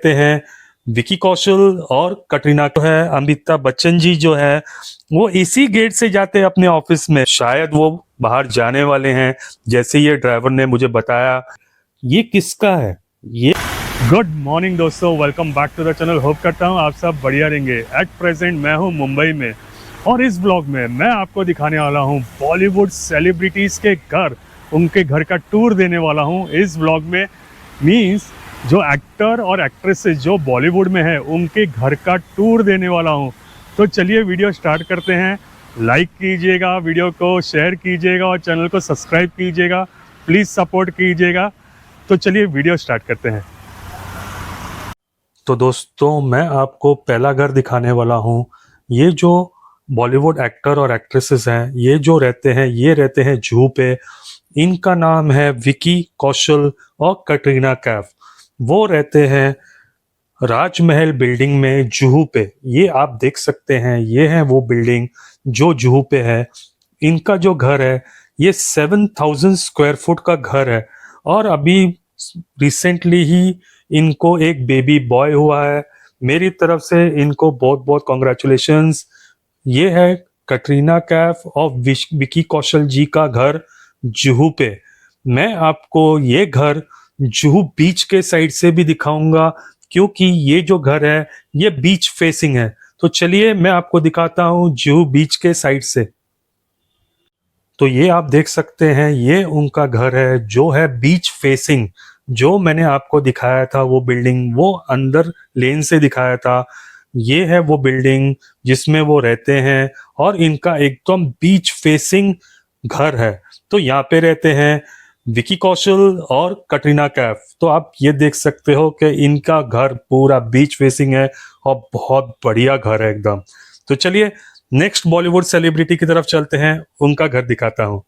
रहते हैं विकी कौशल और कटरीना है। अमिताभ बच्चन जी जो है वो इसी गेट से जाते हैं अपने ऑफिस में। शायद वो बाहर जाने वाले हैं, जैसे ये ड्राइवर ने मुझे बताया। ये किसका है ये? गुड मॉर्निंग दोस्तों, welcome back to the channel. Hope करता हूँ आप सब बढ़िया रहेंगे। एट प्रेजेंट मैं हूँ मुंबई में और इस ब्लॉग में मैं आपको दिखाने वाला हूँ बॉलीवुड सेलिब्रिटीज के घर, उनके घर का टूर देने वाला हूँ इस ब्लॉग में। मीन्स जो एक्टर और एक्ट्रेसेस जो बॉलीवुड में है उनके घर का टूर देने वाला हूँ। तो चलिए वीडियो स्टार्ट करते हैं। लाइक कीजिएगा, वीडियो को शेयर कीजिएगा और चैनल को सब्सक्राइब कीजिएगा, प्लीज़ सपोर्ट कीजिएगा। तो चलिए वीडियो स्टार्ट करते हैं। तो दोस्तों मैं आपको पहला घर दिखाने वाला हूँ। ये जो बॉलीवुड एक्टर और एक्ट्रेसेस हैं ये जो रहते हैं, ये रहते हैं जुहू पे। इनका नाम है विकी कौशल और कटरीना कैफ। वो रहते हैं राजमहल बिल्डिंग में जुहू पे। ये आप देख सकते हैं, ये है वो बिल्डिंग जो जुहू पे है। इनका जो घर है ये 7,000 स्क्वायर फुट का घर है और अभी रिसेंटली ही इनको एक बेबी बॉय हुआ है। मेरी तरफ से इनको बहुत बहुत कॉन्ग्रेचुलेशंस। ये है कटरीना कैफ और विकी कौशल जी का घर जुहू पे। मैं आपको ये घर जुहू बीच के साइड से भी दिखाऊंगा क्योंकि ये जो घर है ये बीच फेसिंग है। तो चलिए मैं आपको दिखाता हूँ जुहू बीच के साइड से। तो ये आप देख सकते हैं, ये उनका घर है जो है बीच फेसिंग। जो मैंने आपको दिखाया था वो बिल्डिंग, वो अंदर लेन से दिखाया था, ये है वो बिल्डिंग जिसमें वो रहते हैं और इनका एकदम बीच फेसिंग घर है। तो यहाँ पे रहते हैं विकी कौशल और कटरीना कैफ। तो आप ये देख सकते हो कि इनका घर पूरा बीच फेसिंग है और बहुत बढ़िया घर है एकदम। तो चलिए नेक्स्ट बॉलीवुड सेलिब्रिटी की तरफ चलते हैं, उनका घर दिखाता हूँ।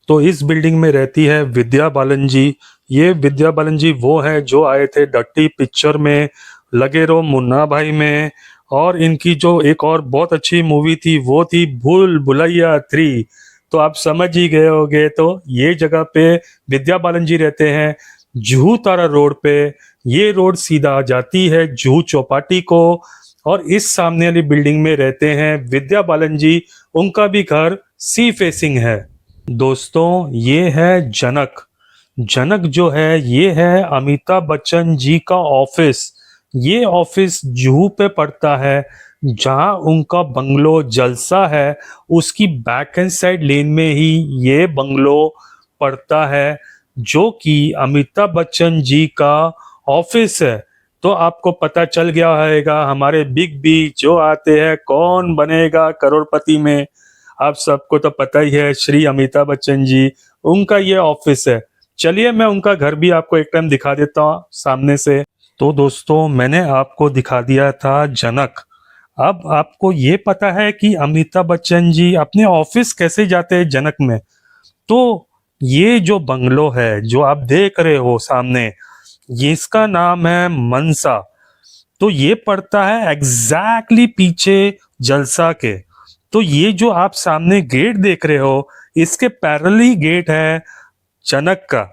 तो इस बिल्डिंग में रहती है विद्या बालन जी। ये विद्या बालन जी वो है जो आए थे डट्टी पिक्चर में, लगे रहो मुन्ना भाई में, और इनकी जो एक और बहुत अच्छी मूवी थी वो थी भूल भुलैया 3। तो आप समझ ही गए होंगे। तो ये जगह पे विद्या बालन जी रहते हैं जुहू तारा रोड पे। ये रोड सीधा जाती है जुहू चौपाटी को और इस सामने वाली बिल्डिंग में रहते हैं विद्या बालन जी। उनका भी घर सी फेसिंग है। दोस्तों ये है जनक। जनक जो है ये है अमिताभ बच्चन जी का ऑफिस। ये ऑफिस जुहू पे पड़ता है, जहां उनका बंगलो जलसा है उसकी बैक एंड साइड लेन में ही ये बंगलो पड़ता है, जो कि अमिताभ बच्चन जी का ऑफिस है। तो आपको पता चल गया होगा हमारे बिग बी जो आते हैं कौन बनेगा करोड़पति में। आप सबको तो पता ही है, श्री अमिताभ बच्चन जी, उनका ये ऑफिस है। चलिए मैं उनका घर भी आपको एक टाइम दिखा देता हूँ सामने से। तो दोस्तों मैंने आपको दिखा दिया था जनक। अब आपको ये पता है कि अमिताभ बच्चन जी अपने ऑफिस कैसे जाते हैं जनक में। तो ये जो बंगलो है जो आप देख रहे हो सामने, ये इसका नाम है मनसा। तो ये पड़ता है एग्जैक्टली पीछे जलसा के। तो ये जो आप सामने गेट देख रहे हो इसके पैरेलली गेट है जनक का।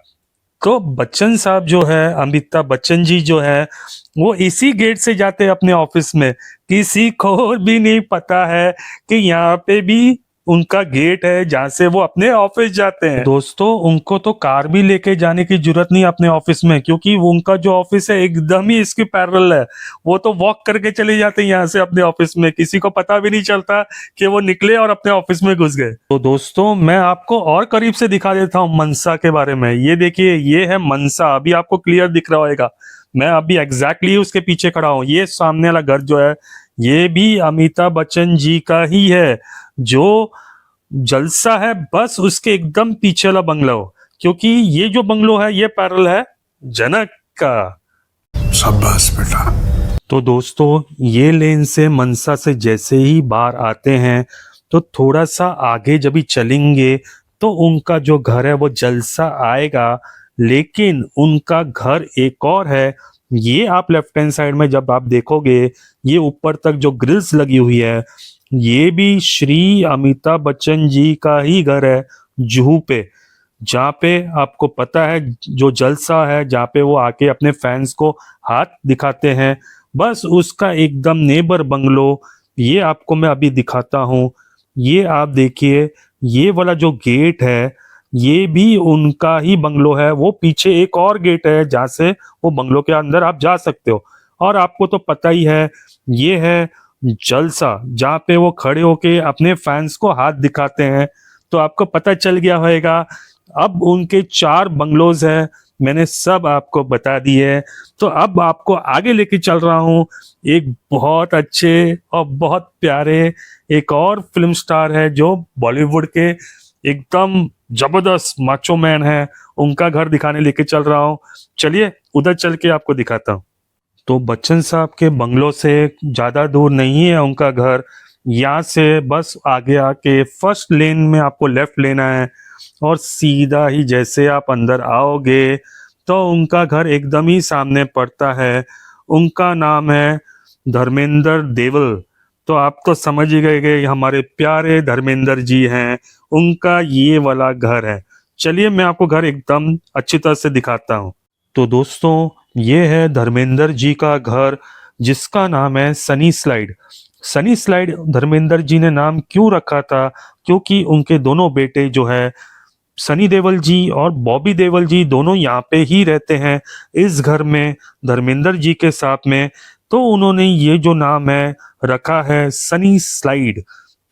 तो बच्चन साहब जो है, अमिताभ बच्चन जी जो है, वो इसी गेट से जाते हैं अपने ऑफिस में। किसी को भी नहीं पता है कि यहाँ पे भी उनका गेट है जहाँ से वो अपने ऑफिस जाते हैं। दोस्तों उनको तो कार भी लेके जाने की जरूरत नहीं अपने ऑफिस में, क्योंकि उनका जो ऑफिस है एकदम ही इसके पैरेलल है। वो तो वॉक करके चले जाते हैं यहाँ से अपने ऑफिस में, किसी को पता भी नहीं चलता कि वो निकले और अपने ऑफिस में घुस गए। तो दोस्तों मैं आपको और करीब से दिखा देता हूँ मनसा के बारे में। ये देखिए, ये है मनसा। अभी आपको क्लियर दिख रहा होगा, मैं अभी एग्जैक्टली उसके पीछे खड़ा हूँ। ये सामने वाला घर जो है ये भी अमिताभ बच्चन जी का ही है। जो जलसा है बस उसके एकदम पीछे वाला बंगला हो, क्योंकि ये जो बंगलो है ये पैरेलल है जनक का। शाबाश बेटा। तो दोस्तों ये लेन से मनसा से जैसे ही बाहर आते हैं तो थोड़ा सा आगे जब भी चलेंगे तो उनका जो घर है वो जलसा आएगा, लेकिन उनका घर एक और है। ये आप लेफ्ट हैंड साइड में जब आप देखोगे, ये ऊपर तक जो ग्रिल्स लगी हुई है, ये भी श्री अमिताभ बच्चन जी का ही घर है जुहू पे। जहाँ पे आपको पता है जो जलसा है, जहाँ पे वो आके अपने फैंस को हाथ दिखाते हैं, बस उसका एकदम नेबर बंगलो ये आपको मैं अभी दिखाता हूँ। ये आप देखिए, ये वाला जो गेट है ये भी उनका ही बंगलो है। वो पीछे एक और गेट है जहाँ से वो बंगलो के अंदर आप जा सकते हो। और आपको तो पता ही है ये है जलसा, जहाँ पे वो खड़े होके अपने फैंस को हाथ दिखाते हैं। तो आपको पता चल गया होगा। अब उनके 4 बंगलोज हैं, मैंने सब आपको बता दिए। तो अब आपको आगे लेके चल रहा हूँ। एक बहुत अच्छे और बहुत प्यारे एक और फिल्म स्टार है जो बॉलीवुड के एकदम जबरदस्त माचो मैन है, उनका घर दिखाने लेके चल रहा हूँ। चलिए उधर चल के आपको दिखाता हूँ। तो बच्चन साहब के बंगलों से ज़्यादा दूर नहीं है उनका घर। यहाँ से बस आगे आके फर्स्ट लेन में आपको लेफ्ट लेना है और सीधा ही जैसे आप अंदर आओगे तो उनका घर एकदम ही सामने पड़ता है। उनका नाम है धर्मेंद्र देवल। तो आप तो समझ ही गए कि हमारे प्यारे धर्मेंद्र जी हैं, उनका ये वाला घर है। चलिए मैं आपको घर एकदम अच्छी तरह से दिखाता हूँ। तो दोस्तों ये है धर्मेंद्र जी का घर, जिसका नाम है सनी स्लाइड। सनी स्लाइड धर्मेंद्र जी ने नाम क्यों रखा था? क्योंकि उनके दोनों बेटे जो है सनी देओल जी और बॉबी देओल जी दोनों यहाँ पे ही रहते हैं इस घर में धर्मेंद्र जी के साथ में। तो उन्होंने ये जो नाम है रखा है सनी स्लाइड।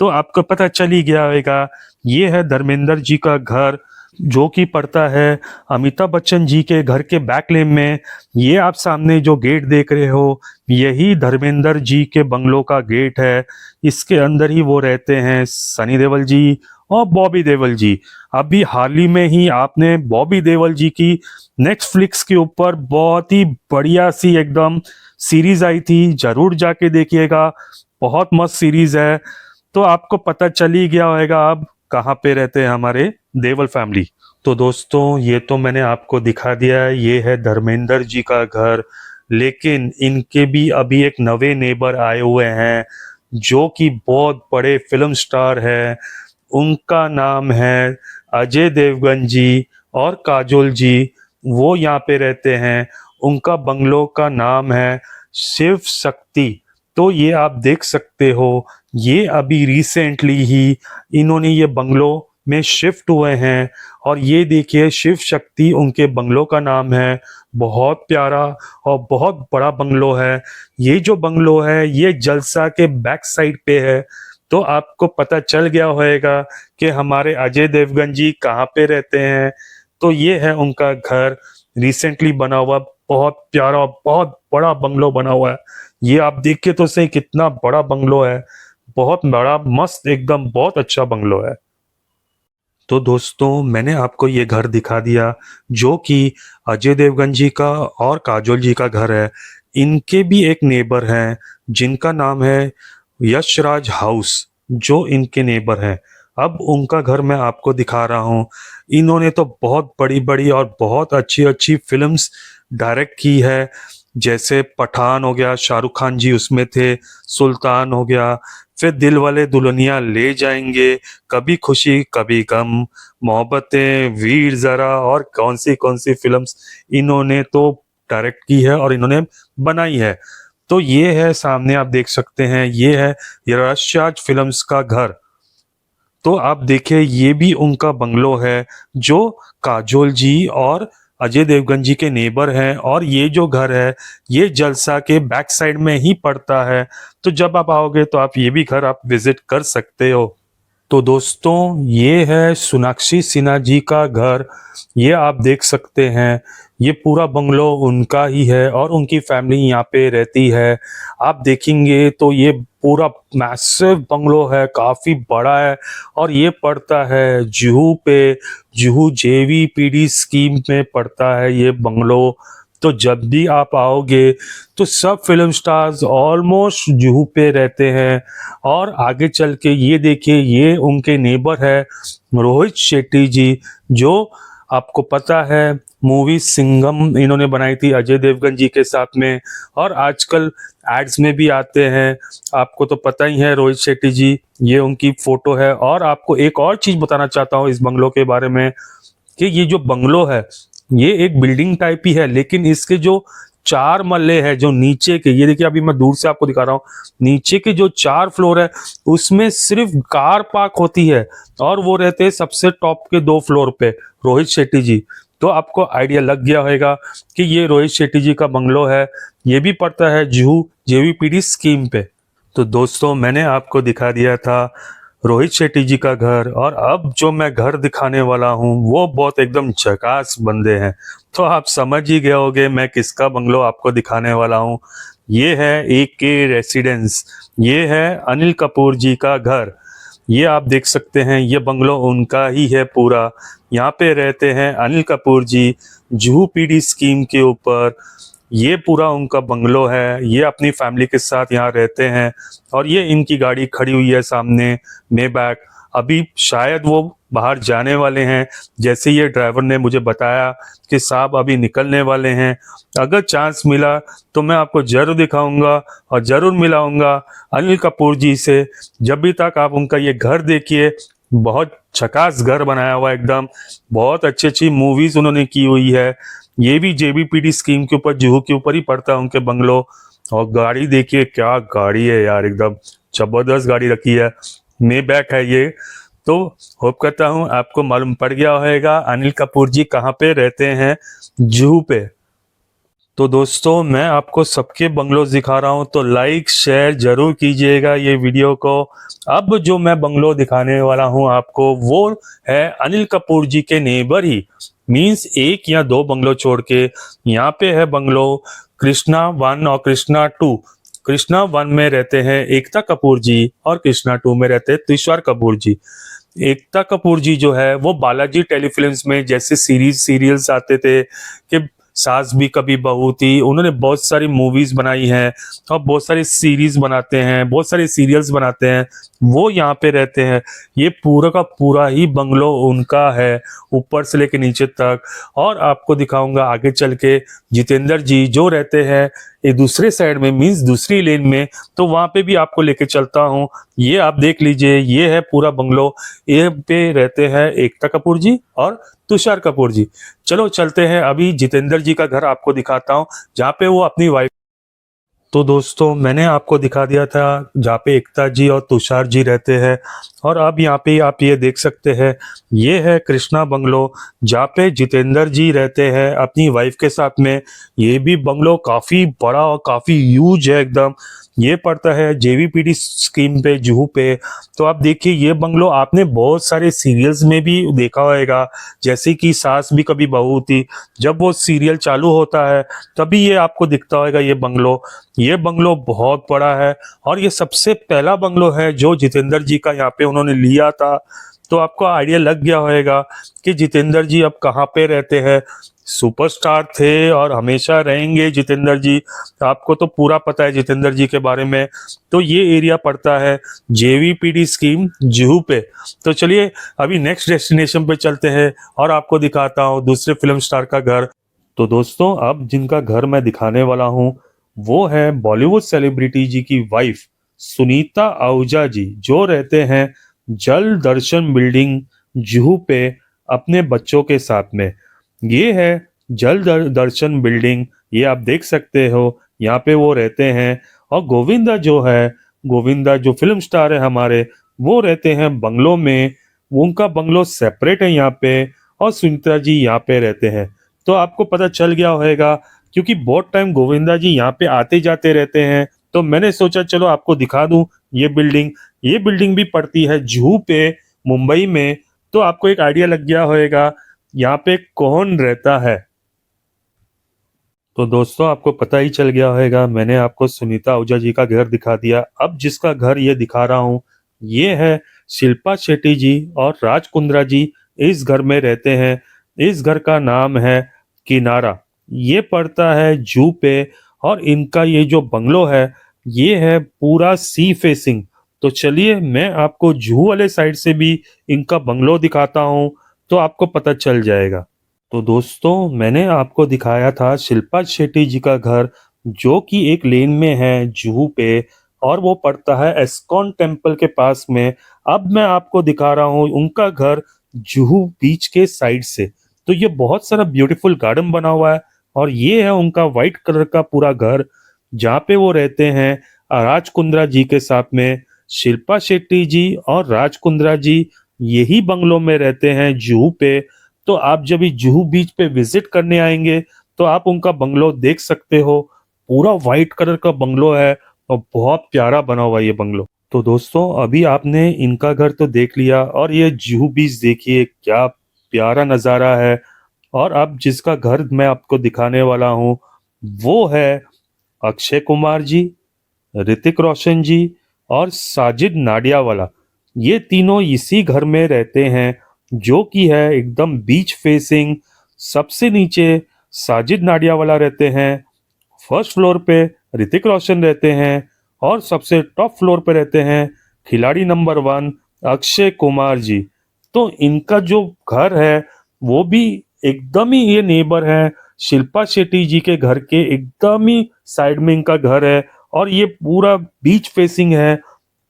तो आपको पता चल ही गया होगा ये है धर्मेंद्र जी का घर, जो कि पड़ता है अमिताभ बच्चन जी के घर के बैक लेन में। ये आप सामने जो गेट देख रहे हो यही धर्मेंद्र जी के बंगलो का गेट है। इसके अंदर ही वो रहते हैं सनी देओल जी और बॉबी देओल जी। अभी हाल ही में ही आपने बॉबी देओल जी की नेटफ्लिक्स के ऊपर बहुत ही बढ़िया सी एकदम सीरीज आई थी, जरूर जाके देखिएगा, बहुत मस्त सीरीज है। तो आपको पता चल ही गया होगा अब कहाँ पे रहते हैं हमारे देवल फैमिली। तो दोस्तों ये तो मैंने आपको दिखा दिया है, ये है धर्मेंद्र जी का घर। लेकिन इनके भी अभी एक नवे नेबर आए हुए हैं जो कि बहुत बड़े फिल्म स्टार है। उनका नाम है अजय देवगन जी और काजोल जी। वो यहाँ पे रहते हैं। उनका बंगलो का नाम है शिव शक्ति। तो ये आप देख सकते हो, ये अभी रिसेंटली ही इन्होंने ये बंगलो में शिफ्ट हुए हैं। और ये देखिए शिव शक्ति उनके बंगलो का नाम है। बहुत प्यारा और बहुत बड़ा बंगलो है। ये जो बंगलो है ये जलसा के बैक साइड पे है। तो आपको पता चल गया होगा कि हमारे अजय देवगन जी कहाँ पे रहते हैं। तो ये है उनका घर, रिसेंटली बना हुआ बहुत प्यारा बहुत बड़ा बंगलो बना हुआ है। ये आप देख के तो सही कितना बड़ा बंगलो है, बहुत बड़ा मस्त एकदम बहुत अच्छा बंगलो है। तो दोस्तों मैंने आपको ये घर दिखा दिया जो कि अजय देवगन जी का और काजोल जी का घर है। इनके भी एक नेबर हैं जिनका नाम है यशराज हाउस, जो इनके नेबर हैं। अब उनका घर मैं आपको दिखा रहा हूँ। इन्होंने तो बहुत बड़ी बड़ी और बहुत अच्छी अच्छी फिल्म्स डायरेक्ट की है, जैसे पठान हो गया, शाहरुख खान जी उसमें थे, सुल्तान हो गया, फिर दिल वाले दुल्हनिया ले जाएंगे, कभी खुशी कभी गम, मोहब्बतें, वीर ज़रा और कौन सी फिल्म्स इन्होंने तो डायरेक्ट की है और इन्होंने बनाई है। तो ये है सामने आप देख सकते हैं, ये है यशराज फिल्म्स का घर। तो आप देखिए ये भी उनका बंगलो है जो काजोल जी और अजय देवगन जी के नेबर हैं। और ये जो घर है ये जलसा के बैक साइड में ही पड़ता है। तो जब आप आओगे तो आप ये भी घर आप विजिट कर सकते हो। तो दोस्तों ये है सोनाक्षी सिन्हा जी का घर। ये आप देख सकते हैं, ये पूरा बंगलो उनका ही है और उनकी फैमिली यहाँ पे रहती है। आप देखेंगे तो ये पूरा मैसिव बंगलो है, काफ़ी बड़ा है और ये पड़ता है जुहू पे। जुहू जेवीपीडी स्कीम में पड़ता है ये बंगलो। तो जब भी आप आओगे तो सब फिल्म स्टार्स ऑलमोस्ट जुहू पे रहते हैं। और आगे चल के ये देखिए ये उनके नेबर है रोहित शेट्टी जी, जो आपको पता है मूवी सिंघम इन्होंने बनाई थी अजय देवगन जी के साथ में, और आजकल एड्स में भी आते हैं। आपको तो पता ही है रोहित शेट्टी जी, ये उनकी फोटो है। और आपको एक और चीज़ बताना चाहता हूँ इस बंगलो के बारे में कि ये जो बंगलो है ये एक बिल्डिंग टाइप ही है, लेकिन इसके जो 4 मल्ले है जो नीचे के, ये देखिए अभी मैं दूर से आपको दिखा रहा हूँ, नीचे के जो 4 फ्लोर है उसमें सिर्फ कार पार्क होती है, और वो रहते हैं सबसे टॉप के 2 फ्लोर पे रोहित शेट्टी जी। तो आपको आइडिया लग गया होगा कि ये रोहित शेट्टी जी का बंगलो है। ये भी पड़ता है जुहू जेवीपीडी स्कीम पे। तो दोस्तों मैंने आपको दिखा दिया था रोहित शेट्टी जी का घर, और अब जो मैं घर दिखाने वाला हूँ वो बहुत एकदम झकास बंदे हैं। तो आप समझ ही गए होंगे मैं किसका बंगलो आपको दिखाने वाला हूँ। ये है AK रेसिडेंस, ये है अनिल कपूर जी का घर। ये आप देख सकते हैं ये बंगलो उनका ही है पूरा। यहाँ पे रहते हैं अनिल कपूर जी जुहू पीडी स्कीम के ऊपर। ये पूरा उनका बंगलो है, ये अपनी फैमिली के साथ यहाँ रहते हैं। और ये इनकी गाड़ी खड़ी हुई है सामने, मेबैक। अभी शायद वो बाहर जाने वाले हैं, जैसे ये ड्राइवर ने मुझे बताया कि साहब अभी निकलने वाले हैं। अगर चांस मिला तो मैं आपको जरूर दिखाऊंगा और जरूर मिलाऊंगा अनिल कपूर जी से। जब भी तक आप उनका ये घर देखिए, बहुत झकास घर बनाया हुआ है एकदम। बहुत अच्छी अच्छी मूवीज उन्होंने की हुई है। ये भी जेबीपीडी स्कीम के ऊपर, जुहू के ऊपर ही पड़ता है उनके बंगलो। और गाड़ी देखिए क्या गाड़ी है यार, एकदम जबरदस्त गाड़ी रखी है, मेबैक है ये। तो होप करता हूँ आपको मालूम पड़ गया होगा अनिल कपूर जी कहाँ पे रहते हैं, जुहू पे। तो दोस्तों मैं आपको सबके बंगलोज दिखा रहा हूं, तो लाइक शेयर जरूर कीजिएगा ये वीडियो को। अब जो मैं बंगलो दिखाने वाला हूं आपको वो है अनिल कपूर जी के नेबर ही, मींस 1 या 2 बंगलो छोड़ के। यहाँ पे है बंगलो कृष्णा 1 और कृष्णा 2। कृष्णा 1 में रहते हैं एकता कपूर जी, और कृष्णा 2 में रहते हैं तुषार कपूर जी। एकता कपूर जी जो है वो बालाजी टेलीफिल्म्स में जैसे सीरियल्स आते थे कि सास भी कभी बहू थी, उन्होंने बहुत सारी मूवीज बनाई हैं और बहुत सारी सीरीज बनाते हैं, बहुत सारे सीरियल्स बनाते हैं। वो यहाँ पे रहते हैं। ये पूरा का पूरा ही बंगलो उनका है, ऊपर से लेके नीचे तक। और आपको दिखाऊंगा आगे चल के जितेंद्र जी जो रहते हैं ये दूसरे साइड में, मींस दूसरी लेन में, तो वहां पे भी आपको लेके चलता हूँ। ये आप देख लीजिए, ये है पूरा बंगलो। ये पे रहते हैं एकता कपूर जी और तुषार कपूर जी। चलो चलते हैं, अभी जितेंद्र जी का घर आपको दिखाता हूँ जहाँ पे वो अपनी वाइफ। तो दोस्तों मैंने आपको दिखा दिया था जहाँ पे एकता जी और तुषार जी रहते हैं, और अब यहाँ पे आप ये देख सकते हैं ये है कृष्णा बंगलो जहाँ पे जितेंद्र जी रहते हैं अपनी वाइफ के साथ में। ये भी बंगलो काफी बड़ा और काफी ह्यूज है एकदम। ये पड़ता है जेवीपीडी स्कीम पे, जुहू पे। तो आप देखिए ये बंगलो आपने बहुत सारे सीरियल्स में भी देखा होगा, जैसे कि सास भी कभी बहू थी, जब वो सीरियल चालू होता है तभी ये आपको दिखता होगा ये बंगलो। ये बंगलो बहुत बड़ा है, और ये सबसे पहला बंगलो है जो जितेंद्र जी का यहाँ पे उन्होंने लिया था। तो आपको आइडिया लग गया होगा कि जितेंद्र जी अब कहाँ पे रहते हैं। सुपरस्टार थे और हमेशा रहेंगे जितेंद्र जी। आपको तो पूरा पता है जितेंद्र जी के बारे में। तो ये एरिया पड़ता है जेवीपीडी स्कीम जुहू पे। तो चलिए अभी नेक्स्ट डेस्टिनेशन पे चलते हैं और आपको दिखाता हूँ दूसरे फिल्म स्टार का घर। तो दोस्तों अब जिनका घर मैं दिखाने वाला हूँ वो है बॉलीवुड सेलिब्रिटी जी की वाइफ सुनीता आहूजा जी, जो रहते हैं जल दर्शन बिल्डिंग जुहू पे अपने बच्चों के साथ में। ये है जल दर्शन बिल्डिंग, ये आप देख सकते हो, यहाँ पे वो रहते हैं। और गोविंदा जो है, गोविंदा जो फिल्म स्टार है हमारे, वो रहते हैं बंगलो में। उनका बंगलो सेपरेट है यहाँ पे, और सुनीता जी यहाँ पे रहते हैं। तो आपको पता चल गया होगा क्योंकि बहुत टाइम गोविंदा जी यहाँ पे आते जाते रहते हैं। तो मैंने सोचा चलो आपको दिखा दूं ये बिल्डिंग। ये बिल्डिंग भी पड़ती है जुहू पे, मुंबई में। तो आपको एक आइडिया लग गया होगा यहाँ पे कौन रहता है। तो दोस्तों आपको पता ही चल गया होगा, मैंने आपको सुनीता आहूजा जी का घर दिखा दिया। अब जिसका घर ये दिखा रहा हूँ ये है शिल्पा शेट्टी जी और राज कुंद्रा जी इस घर में रहते हैं। इस घर का नाम है किनारा, ये पड़ता है जू पे। और इनका ये जो बंगलो है ये है पूरा सी फेसिंग। तो चलिए मैं आपको जू वाले साइड से भी इनका बंगलो दिखाता हूँ, तो आपको पता चल जाएगा। तो दोस्तों मैंने आपको दिखाया था शिल्पा शेट्टी जी का घर, जो कि एक लेन में है जुहू पे, और वो पड़ता है एस्कॉन टेम्पल के पास में। अब मैं आपको दिखा रहा हूँ उनका घर जुहू बीच के साइड से। तो ये बहुत सारा ब्यूटीफुल गार्डन बना हुआ है और ये है उनका व्हाइट कलर का पूरा घर, जहाँ पे वो रहते हैं राज कुंद्रा जी के साथ में। शिल्पा शेट्टी जी और राज कुंद्रा जी यही बंगलों में रहते हैं जुहू पे। तो आप जब भी जुहू बीच पे विजिट करने आएंगे तो आप उनका बंगलो देख सकते हो। पूरा व्हाइट कलर का बंगलो है और बहुत प्यारा बना हुआ है ये बंगलो। तो दोस्तों, अभी आपने इनका घर तो देख लिया और ये जुहू बीच देखिए क्या प्यारा नज़ारा है। और अब जिसका घर मैं आपको दिखाने वाला हूँ वो है अक्षय कुमार जी, ऋतिक रोशन जी और साजिद नाडियावाला। ये तीनों इसी घर में रहते हैं जो कि है एकदम बीच फेसिंग। सबसे नीचे साजिद नाडियावाला रहते हैं, फर्स्ट फ्लोर पे ऋतिक रोशन रहते हैं और सबसे टॉप फ्लोर पे रहते हैं खिलाड़ी नंबर 1 अक्षय कुमार जी। तो इनका जो घर है वो भी एकदम ही ये नेबर है शिल्पा शेट्टी जी के घर के एकदम ही साइड में इनका घर है और ये पूरा बीच फेसिंग है।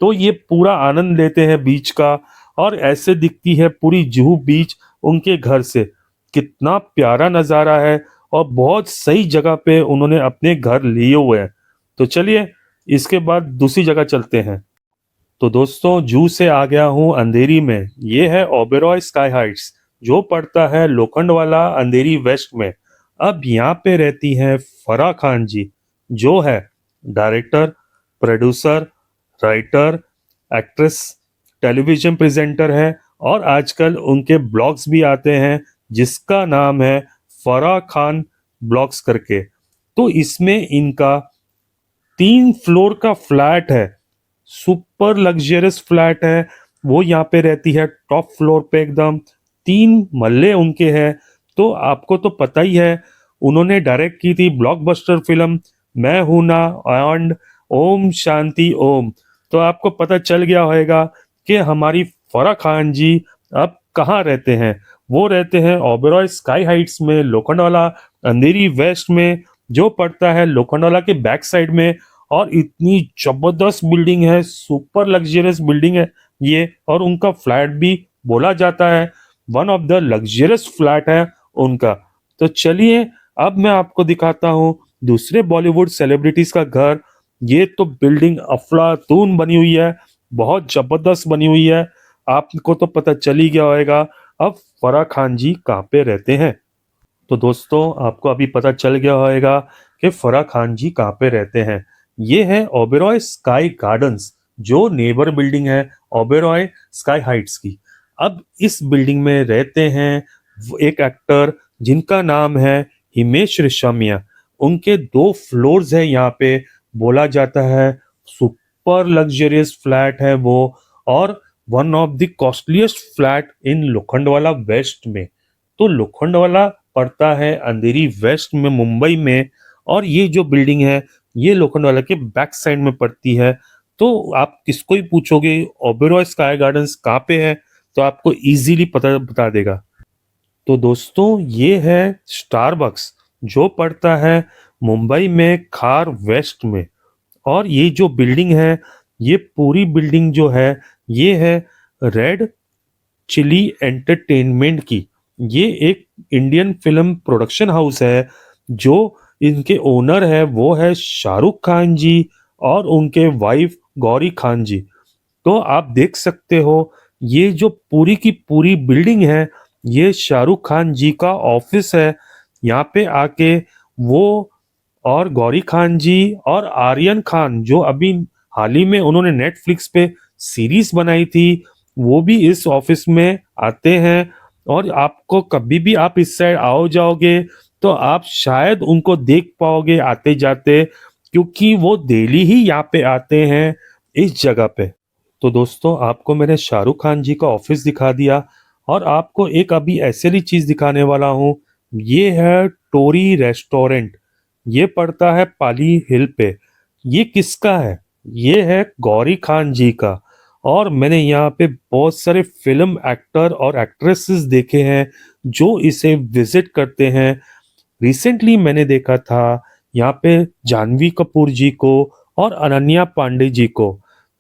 तो ये पूरा आनंद लेते हैं बीच का और ऐसे दिखती है पूरी जुहू बीच उनके घर से। कितना प्यारा नज़ारा है और बहुत सही जगह पे उन्होंने अपने घर लिए हुए हैं। तो चलिए इसके बाद दूसरी जगह चलते हैं। तो दोस्तों, जू से आ गया हूँ अंधेरी में। ये है ओबेरॉय स्काई हाइट्स जो पड़ता है लोखंडवाला अंधेरी वेस्ट में। अब यहाँ पे रहती हैं फराह खान जी जो है director, producer, writer, actress, television presenter है और आजकल उनके ब्लॉग्स भी आते हैं जिसका नाम है फराह खान ब्लॉग्स करके। तो इसमें इनका 3 फ्लोर का फ्लैट है, सुपर लग्जरियस फ्लैट है। वो यहाँ पे रहती है टॉप फ्लोर पे एकदम, 3 मल्ले उनके हैं। तो आपको तो पता ही है उन्होंने डायरेक्ट की थी ब्लॉकबस्टर फिल्म मैं हूं ना एंड ओम शांति ओम। तो आपको पता चल गया होगा कि हमारी फराह खान जी अब कहाँ रहते हैं। वो रहते हैं ओबेरॉय स्काई हाइट्स में लोखंडवाला अंधेरी वेस्ट में, जो पड़ता है लोखंडवाला के बैक साइड में। और इतनी जबरदस्त बिल्डिंग है, सुपर लग्जरियस बिल्डिंग है ये। और उनका फ्लैट भी बोला जाता है one of the luxurious flat है उनका। तो चलिए अब मैं आपको दिखाता हूँ दूसरे बॉलीवुड सेलिब्रिटीज का घर। ये तो बिल्डिंग अफलातून बनी हुई है, बहुत जबरदस्त बनी हुई है। आपको तो पता चल ही गया होगा अब फराह खान जी कहाँ पे रहते हैं। तो दोस्तों, आपको अभी पता चल गया होगा कि फराह खान जी कहाँ पे रहते हैं। ये है ओबेरॉय स्काई गार्डन्स जो नेबर बिल्डिंग है ओबेरॉय स्काई हाइट्स की। अब इस बिल्डिंग में रहते हैं एक एक्टर जिनका नाम है हिमेश रेशमिया। उनके 2 फ्लोर्स है यहाँ पे, बोला जाता है सुपर लग्जरियस फ्लैट है वो और one of the costliest flat in Lokhandwala west में। तो लोखंडवाला पड़ता है अंधेरी वेस्ट में मुंबई में और ये जो बिल्डिंग है ये लोखंडवाला के बैक साइड में पड़ती है। तो आप किसको ही पूछोगे ओबेरॉय स्काई गार्डन्स कहाँ पे है तो आपको इजीली पता बता देगा। तो दोस्तों, ये है स्टारबक्स जो पड़ता है मुंबई में खार वेस्ट में। और ये जो बिल्डिंग है ये पूरी बिल्डिंग जो है ये है रेड चिली एंटरटेनमेंट की। ये एक इंडियन फिल्म प्रोडक्शन हाउस है। जो इनके ओनर है वो है शाहरुख खान जी और उनके वाइफ गौरी खान जी। तो आप देख सकते हो ये जो पूरी की पूरी बिल्डिंग है ये शाहरुख खान जी का ऑफिस है। यहाँ पे आके वो और गौरी खान जी और आर्यन खान जो अभी हाल ही में उन्होंने नेटफ्लिक्स पे सीरीज बनाई थी वो भी इस ऑफिस में आते हैं। और आपको कभी भी आप इस साइड आओ जाओगे तो आप शायद उनको देख पाओगे आते जाते, क्योंकि वो डेली ही यहाँ पे आते हैं इस जगह पे। तो दोस्तों, आपको मैंने शाहरुख खान जी का ऑफिस दिखा दिया और आपको एक अभी ऐसे ही चीज दिखाने वाला हूँ। ये है टोरी रेस्टोरेंट, ये पड़ता है पाली हिल पे। ये किसका है? ये है गौरी खान जी का। और मैंने यहाँ पे बहुत सारे फिल्म एक्टर और एक्ट्रेसेस देखे हैं जो इसे विजिट करते हैं। रिसेंटली मैंने देखा था यहाँ पे जानवी कपूर जी को और अनन्या पांडे जी को।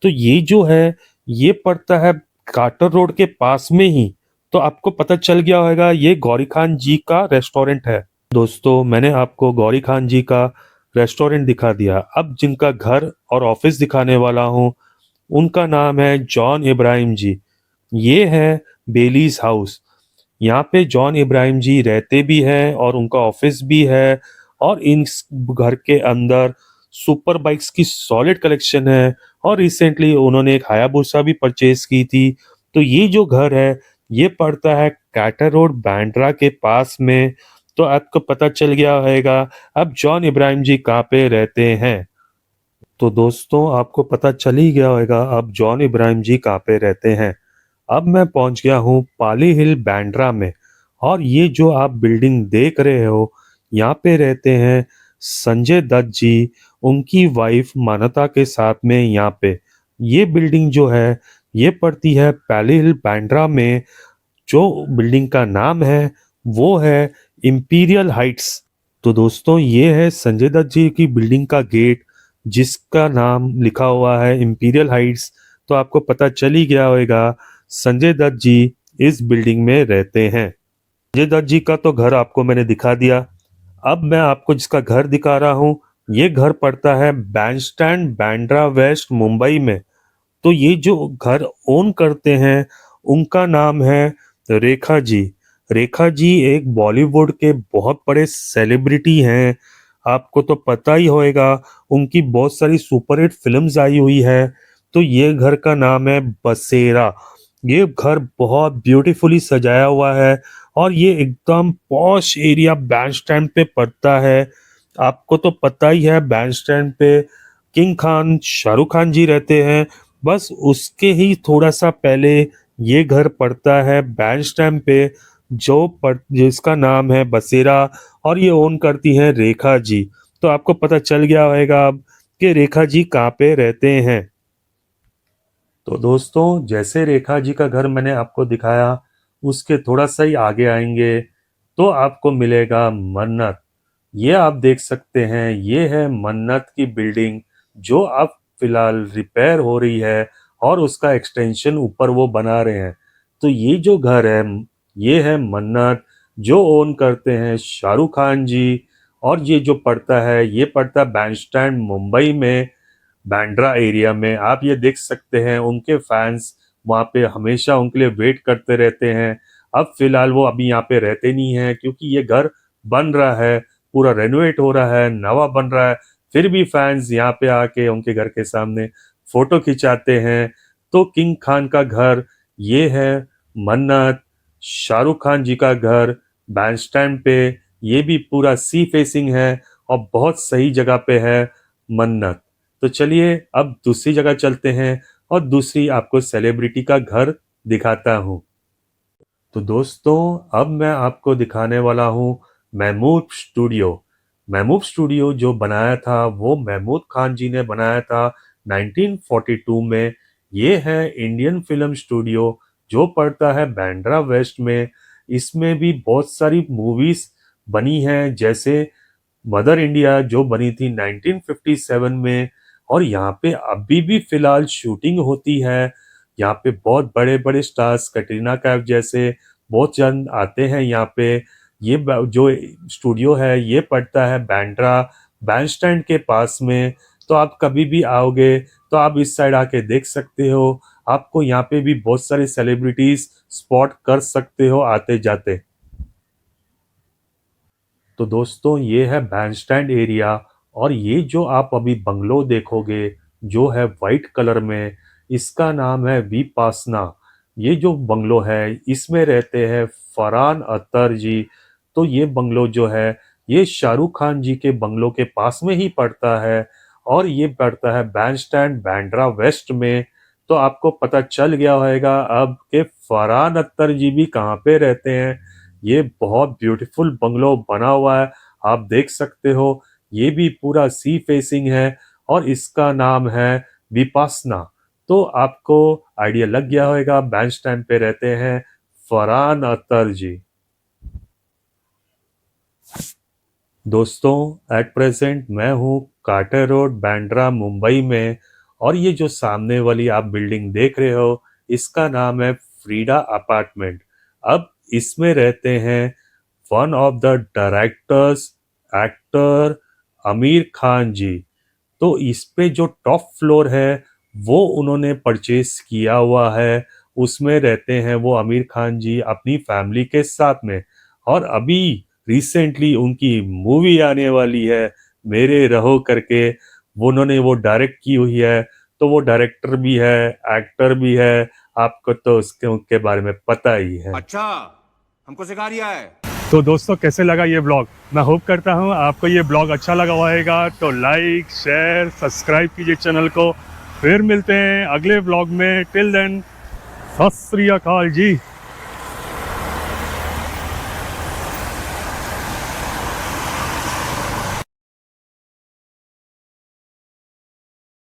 तो ये जो है ये पड़ता है कार्टर रोड के पास में ही। तो आपको पता चल गया होगा ये गौरी खान जी का रेस्टोरेंट है। दोस्तों, मैंने आपको गौरी खान जी का रेस्टोरेंट दिखा दिया। अब जिनका घर और ऑफिस दिखाने वाला हूँ, उनका नाम है जॉन इब्राहिम जी। ये है बेलीज हाउस। यहाँ पे जॉन इब्राहिम जी रहते भी हैं और उनका ऑफिस भी है। और इन घर के अंदर सुपर बाइक्स की सॉलिड कलेक्शन है। और रिसेंटली उन्होंने एक हायाबुसा भी परचेज की थी। तो ये जो घर है, ये पड़ता है कैटर रोड, बांद्रा के पास में। तो आपको पता चल गया होगा अब जॉन इब्राहिम जी कहाँ पे रहते हैं। तो दोस्तों, आपको पता चल ही गया होगा अब जॉन इब्राहिम जी कहाँ पे रहते हैं। अब मैं पहुंच गया हूँ पाली हिल, बांद्रा में। और ये जो आप बिल्डिंग देख रहे हो, यहाँ पे रहते हैं संजय दत्त जी, उनकी वाइफ मानता के साथ में। यहाँ पे ये बिल्डिंग जो है, ये पड़ती है पाली हिल, बांद्रा में। जो बिल्डिंग का नाम है, वो है इंपीरियल हाइट्स। तो दोस्तों, ये है संजय दत्त जी की बिल्डिंग का गेट, जिसका नाम लिखा हुआ है इंपीरियल हाइट्स। तो आपको पता चल ही गया होगा संजय दत्त जी इस बिल्डिंग में रहते हैं। संजय दत्त जी का तो घर आपको मैंने दिखा दिया। अब मैं आपको जिसका घर दिखा रहा हूँ, ये घर पड़ता है बैंडस्टैंड, बांद्रा वेस्ट, मुंबई में। तो ये जो घर ओन करते हैं, उनका नाम है रेखा जी। रेखा जी एक बॉलीवुड के बहुत बड़े सेलिब्रिटी हैं। आपको तो पता ही होगा, उनकी बहुत सारी सुपरहिट फिल्म्स आई हुई है। तो ये घर का नाम है बसेरा। ये घर बहुत ब्यूटीफुली सजाया हुआ है और ये एकदम पॉश एरिया बैंडस्टैंड पे पड़ता है। आपको तो पता ही है, बैंडस्टैंड पे किंग खान, शाहरुख खान जी रहते हैं। बस उसके ही थोड़ा सा पहले ये घर पड़ता है बैंडस्टैंड पे, जिसका नाम है बसेरा। और ये ओन करती हैं रेखा जी। तो आपको पता चल गया होगा अब कि रेखा जी कहाँ पे रहते हैं। तो दोस्तों, जैसे रेखा जी का घर मैंने आपको दिखाया, उसके थोड़ा सा ही आगे आएंगे तो आपको मिलेगा मन्नत। ये आप देख सकते हैं, ये है मन्नत की बिल्डिंग, जो अब फिलहाल रिपेयर हो रही है और उसका एक्सटेंशन ऊपर वो बना रहे हैं। तो ये जो घर है, ये है मन्नत, जो ओन करते हैं शाहरुख खान जी। और ये जो पड़ता है, ये पड़ता है बैंडस्टैंड, मुंबई में, बांद्रा एरिया में। आप ये देख सकते हैं, उनके फैंस वहाँ पे हमेशा उनके लिए वेट करते रहते हैं। अब फिलहाल वो अभी यहाँ पे रहते नहीं हैं, क्योंकि ये घर बन रहा है, पूरा रेनोवेट हो रहा है, नवा बन रहा है। फिर भी फैंस यहाँ पे आके उनके घर के सामने फोटो खिंचाते हैं। तो किंग खान का घर ये है मन्नत। शाहरुख खान जी का घर बैंडस्टैंड पे, ये भी पूरा सी फेसिंग है और बहुत सही जगह पे है मन्नत। तो चलिए अब दूसरी जगह चलते हैं और दूसरी आपको सेलिब्रिटी का घर दिखाता हूँ। तो दोस्तों, अब मैं आपको दिखाने वाला हूँ महमूद स्टूडियो। महमूद स्टूडियो जो बनाया था, वो महमूद खान जी ने बनाया था 1942 में। ये है इंडियन फिल्म स्टूडियो, जो पड़ता है बांद्रा वेस्ट में। इसमें भी बहुत सारी मूवीज बनी हैं, जैसे मदर इंडिया जो बनी थी 1957 में। और यहाँ पे अभी भी फिलहाल शूटिंग होती है। यहाँ पे बहुत बड़े बड़े स्टार्स, कटरीना कैफ जैसे बहुत जन आते हैं यहाँ पे। ये जो स्टूडियो है, ये पड़ता है बांद्रा बैंडस्टैंड के पास में। तो आप कभी भी आओगे तो आप इस साइड आके देख सकते हो। आपको यहाँ पे भी बहुत सारे सेलिब्रिटीज स्पॉट कर सकते हो आते जाते। तो दोस्तों, ये है बैंडस्टैंड एरिया। और ये जो आप अभी बंगलो देखोगे, जो है वाइट कलर में, इसका नाम है विपासना। ये जो बंगलो है, इसमें रहते हैं फरहान अख्तर जी। तो ये बंगलो जो है, ये शाहरुख खान जी के बंगलो के पास में ही पड़ता है। और ये पड़ता है बैंडस्टैंड, बांद्रा वेस्ट में। तो आपको पता चल गया होगा अब कि फरहान अख्तर जी भी कहाँ पे रहते हैं। ये बहुत ब्यूटीफुल बंगलो बना हुआ है, आप देख सकते हो। ये भी पूरा सी फेसिंग है और इसका नाम है विपासना। तो आपको आइडिया लग गया होगा बैंडस्टैंड पे रहते हैं फरहान अख्तर जी। दोस्तों, एट प्रेजेंट मैं हूँ कार्टर रोड, बांद्रा, मुंबई में। और ये जो सामने वाली आप बिल्डिंग देख रहे हो, इसका नाम है फ्रीडा अपार्टमेंट। अब इसमें रहते हैं one of the directors actor Aamir Khan ji. तो इस पे जो टॉप फ्लोर है वो उन्होंने परचेस किया हुआ है, उसमें रहते हैं वो आमिर खान जी अपनी फैमिली के साथ में। और अभी रिसेंटली उनकी मूवी आने वाली है मेरे रहो करके, वो उन्होंने वो डायरेक्ट की हुई है। तो वो डायरेक्टर भी है, एक्टर भी है, आपको तो उसके उनके बारे में पता ही है। अच्छा, हमको सिखा रिया है। तो दोस्तों कैसे लगा ये ब्लॉग? मैं होप करता हूँ आपको ये ब्लॉग अच्छा लगा होगा। तो लाइक शेयर सब्सक्राइब कीजिए चैनल को। फिर मिलते हैं अगले ब्लॉग में। टिल देन सत श्री अकाल जी।